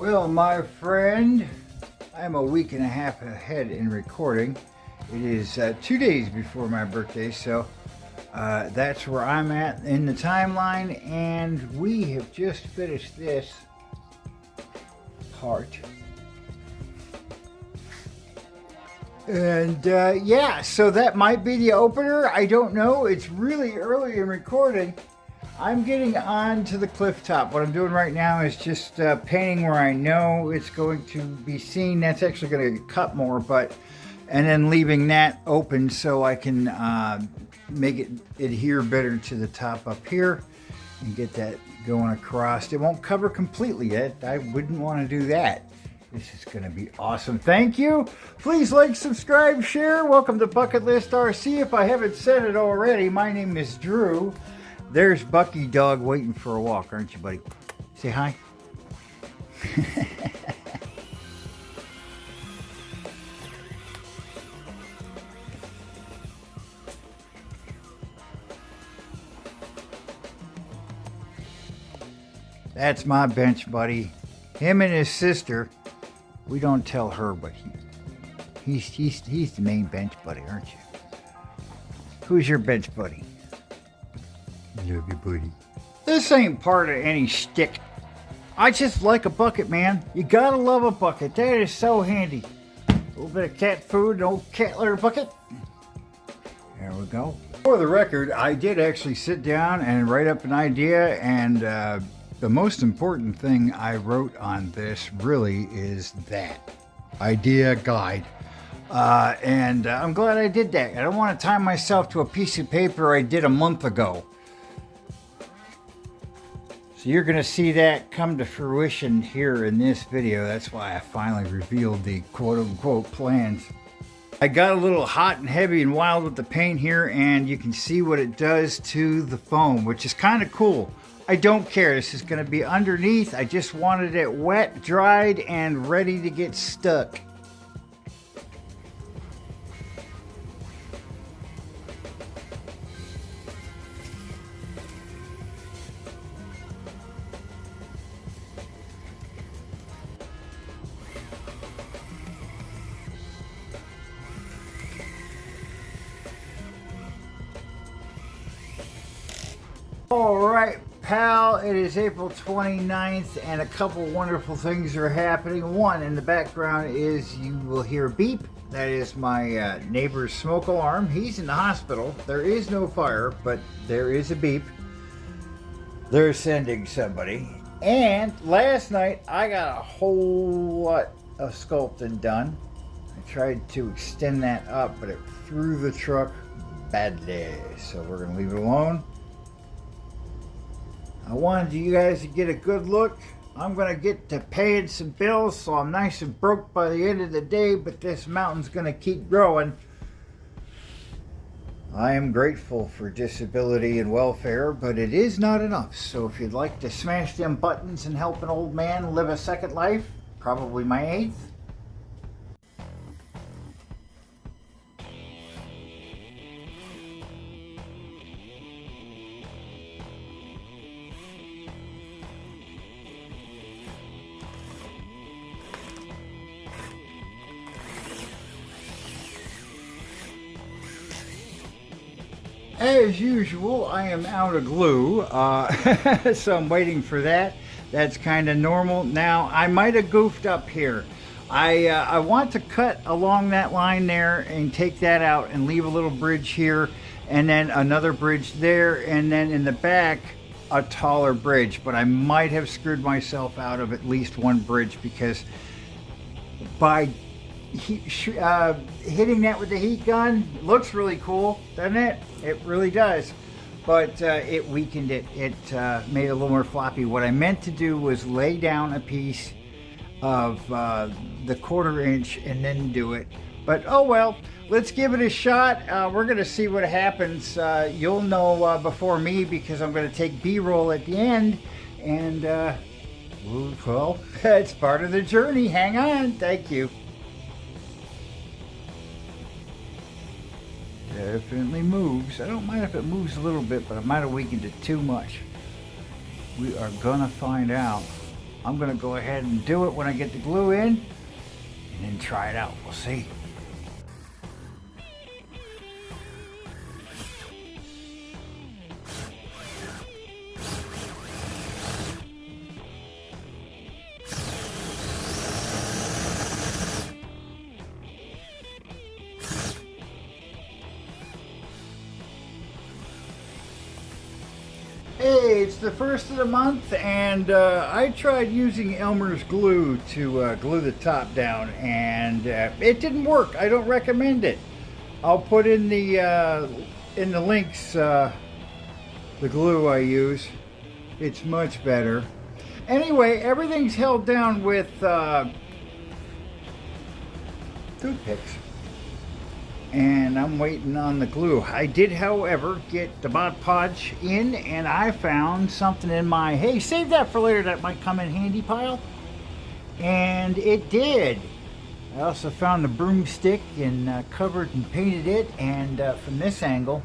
Well, my friend, I'm a week and a half ahead in recording. It is 2 days before my birthday, so that's where I'm at in the timeline, and we have just finished this part. And yeah, so that might be the opener. I don't know. It's really early in recording. I'm getting on to the cliff top. What I'm doing right now is just painting where I know it's going to be seen. That's actually going to get cut more, and then leaving that open so I can make it adhere better to the top up here and get that going across. It won't cover completely yet. I wouldn't want to do that. This is going to be awesome. Thank you. Please like, subscribe, share. Welcome to Bucket List RC. If I haven't said it already, my name is Drew. There's Bucky Dog waiting for a walk, aren't you, buddy? Say hi. That's my bench buddy. Him and his sister. We don't tell her, but he's the main bench buddy, aren't you? Who's your bench buddy? Love you, buddy. This ain't part of any shtick. I just like a bucket, man. You gotta love a bucket. That is so handy. A little bit of cat food, an old cat litter bucket. There we go. For the record, I did actually sit down and write up an idea, and the most important thing I wrote on this really is that idea guide. And I'm glad I did that. I don't want to tie myself to a piece of paper I did a month ago. So you're going to see that come to fruition here in this video. That's why I finally revealed the quote-unquote plans. I got a little hot and heavy and wild with the paint here, and you can see what it does to the foam, which is kind of cool. I don't care. This is going to be underneath. I just wanted it wet, dried, and ready to get stuck. All right, pal, it is April 29th, and a couple wonderful things are happening. One, in the background is you will hear a beep. That is my neighbor's smoke alarm. He's in the hospital. There is no fire, but there is a beep. They're sending somebody. And last night, I got a whole lot of sculpting done. I tried to extend that up, but it threw the truck badly. So we're going to leave it alone. I wanted you guys to get a good look. I'm going to get to paying some bills, so I'm nice and broke by the end of the day, but this mountain's going to keep growing. I am grateful for disability and welfare, but it is not enough. So if you'd like to smash them buttons and help an old man live a second life, probably my eighth, as usual, I am out of glue, so I'm waiting for that. That's kind of normal. Now, I might have goofed up here. I want to cut along that line there and take that out and leave a little bridge here, and then another bridge there, and then in the back, a taller bridge. But I might have screwed myself out of at least one bridge, because by hitting that with the heat gun looks really cool, doesn't it? It really does, but it weakened it. It made it a little more floppy. What I meant to do was lay down a piece of the 1/4 inch and then do it, but oh well, let's give it a shot. We're gonna see what happens. You'll know before me, because I'm gonna take B-roll at the end, and well, it's part of the journey. Hang on. Thank you. Definitely moves. I don't mind if it moves a little bit, but I might have weakened it too much. We are gonna find out. I'm gonna go ahead and do it when I get the glue in and then try it out. We'll see. Hey, it's the first of the month, and I tried using Elmer's glue to glue the top down, and it didn't work. I don't recommend it. I'll put in the links the glue I use. It's much better. Anyway, everything's held down with toothpicks. And I'm waiting on the glue. I did, however, get the Mod Podge in, and I found something in my, hey, save that for later, that might come in handy pile. And it did. I also found the broomstick and covered and painted it, and from this angle,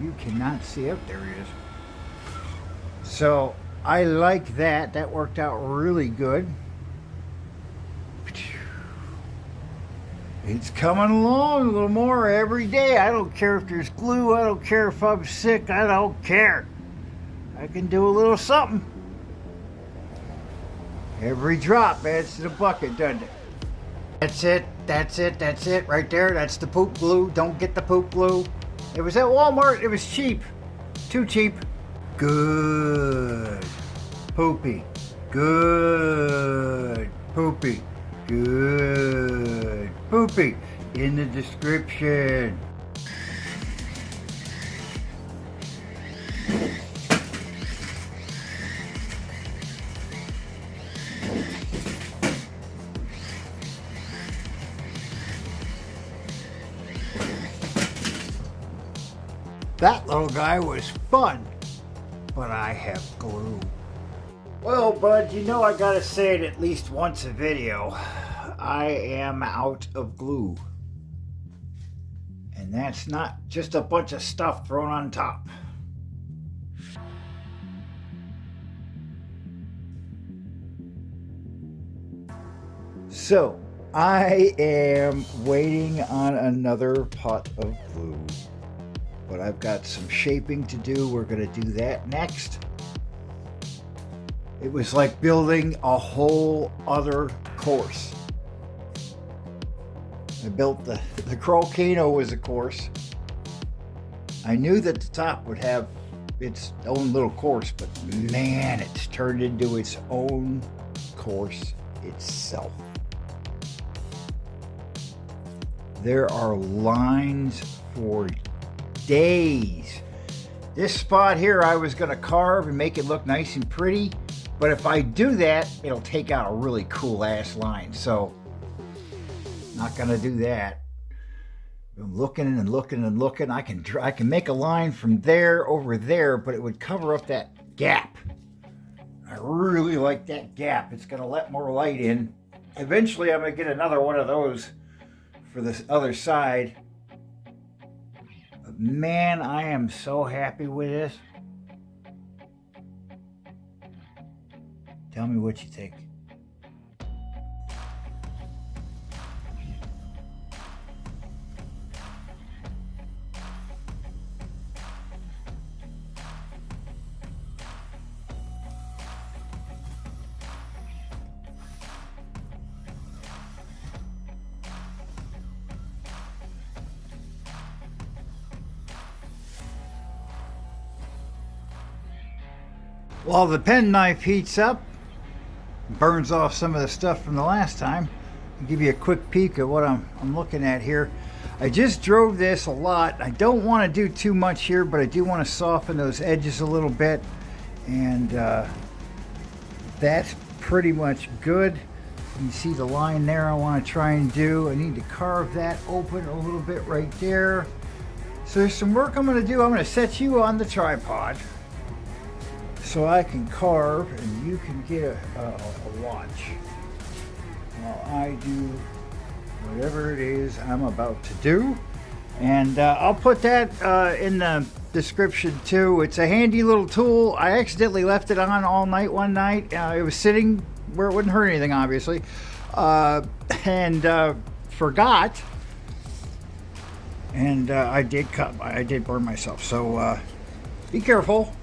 you cannot see it. There it is. So I like that. That worked out really good. It's coming along a little more every day. I don't care if there's glue. I don't care if I'm sick. I don't care. I can do a little something. Every drop adds to the bucket, doesn't it? That's it. That's it. That's it. Right there. That's the poop glue. Don't get the poop glue. It was at Walmart. It was cheap. Too cheap. Good. Poopy. Good. Poopy. Good. Poopy in the description. That little guy was fun, but I have glue. Well, bud, you know I gotta say it at least once a video. I am out of glue. And that's not just a bunch of stuff thrown on top. So, I am waiting on another pot of glue. But I've got some shaping to do. We're gonna do that next. It was like building a whole other course. I built the Crawl-Cano was a course. I knew that the top would have its own little course, but man, it's turned into its own course itself. There are lines for days. This spot here I was going to carve and make it look nice and pretty, but if I do that, it'll take out a really cool ass line, so not going to do that. I'm looking and looking and looking. I can make a line from there over there, but it would cover up that gap. I really like that gap. It's going to let more light in. Eventually I'm going to get another one of those for this other side. But man, I am so happy with this. Tell me what you think. While the pen knife heats up, burns off some of the stuff from the last time, I'll give you a quick peek at what I'm looking at here. I just drove this a lot. I don't want to do too much here, but I do want to soften those edges a little bit, and that's pretty much good. You can see the line there I want to try and do. I need to carve that open a little bit right there. So there's some work I'm going to do. I'm going to set you on the tripod so I can carve and you can get a watch while I do whatever it is I'm about to do. And I'll put that in the description too. It's a handy little tool. I accidentally left it on all night one night. It was sitting where it wouldn't hurt anything, obviously, and forgot. And I did burn myself. So be careful.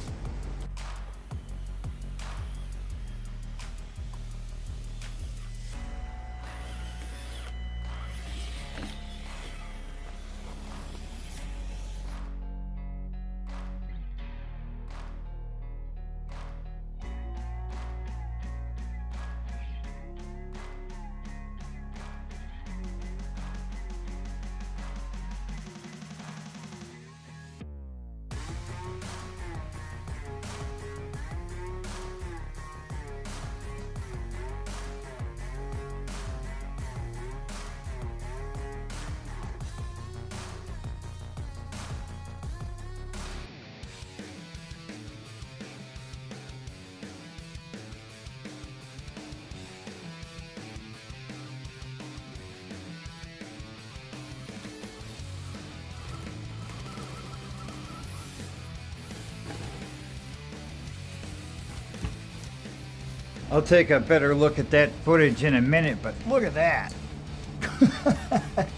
I'll take a better look at that footage in a minute, but look at that.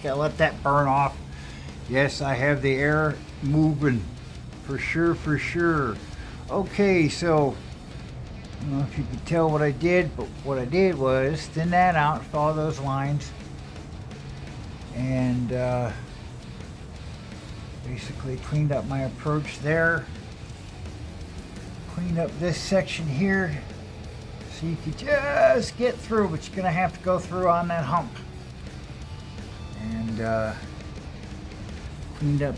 Gotta let that burn off. Yes, I have the air moving. For sure, for sure. Okay, so, I don't know if you could tell what I did, but what I did was thin that out, follow those lines, and basically cleaned up my approach there. Cleaned up this section here. So you could just get through, but you're gonna have to go through on that hump. And cleaned up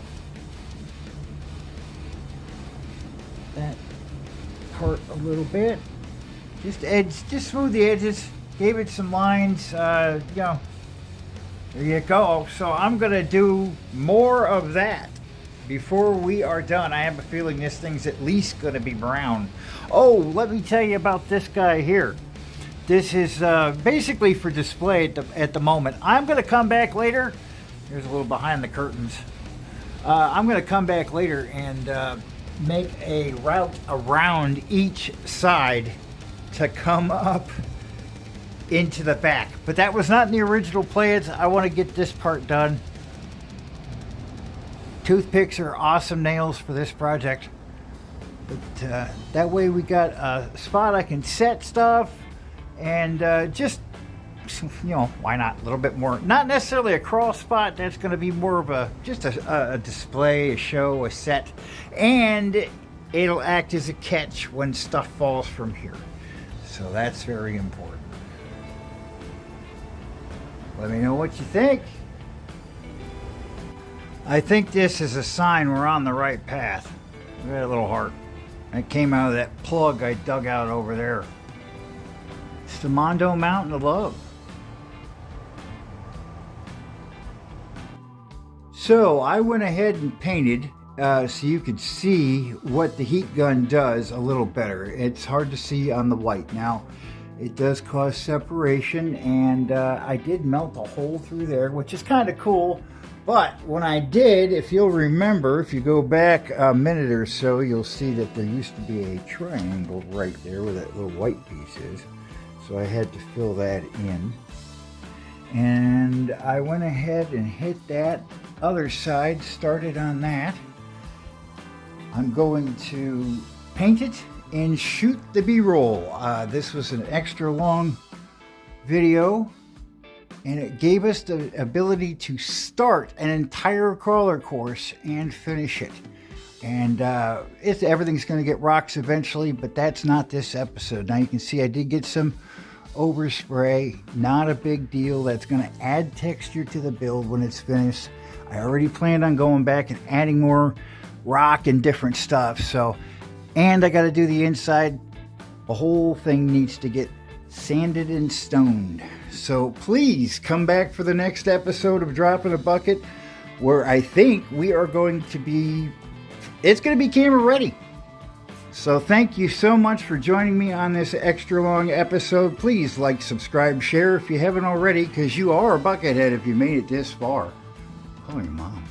that part a little bit. Just smooth the edges. Gave it some lines. You know, there you go. So I'm gonna do more of that before we are done. I have a feeling this thing's at least gonna be brown. Oh, let me tell you about this guy here. This is basically for display at the moment. I'm going to come back later. Here's a little behind the curtains. I'm going to come back later and make a route around each side to come up into the back. But that was not in the original plans. I want to get this part done. Toothpicks are awesome nails for this project. But that way we got a spot I can set stuff, and just, you know, why not a little bit more, not necessarily a crawl spot. That's going to be more of a just a display, a show, a set, and it'll act as a catch when stuff falls from here. So that's very important. Let me know what you think. I think this is a sign we're on the right path. Look at that little heart. That came out of that plug I dug out over there. It's the Mondo Mountain of Love. So I went ahead and painted so you could see what the heat gun does a little better. It's hard to see on the white. Now, it does cause separation, and I did melt a hole through there, which is kind of cool. But when I did, if you'll remember, if you go back a minute or so, you'll see that there used to be a triangle right there where that little white piece is. So I had to fill that in. And I went ahead and hit that other side, started on that. I'm going to paint it and shoot the B-roll. This was an extra long video, and it gave us the ability to start an entire crawler course and finish it. And everything's going to get rocks eventually, but that's not this episode. Now you can see I did get some overspray. Not a big deal. That's going to add texture to the build when it's finished. I already planned on going back and adding more rock and different stuff. So, and I got to do the inside. The whole thing needs to get sanded and stoned. So please come back for the next episode of Dropping a Bucket, where I think we are going to be, it's going to be camera ready. So thank you so much for joining me on this extra long episode. Please like, subscribe, share if you haven't already, because you are a buckethead if you made it this far. Call your mom.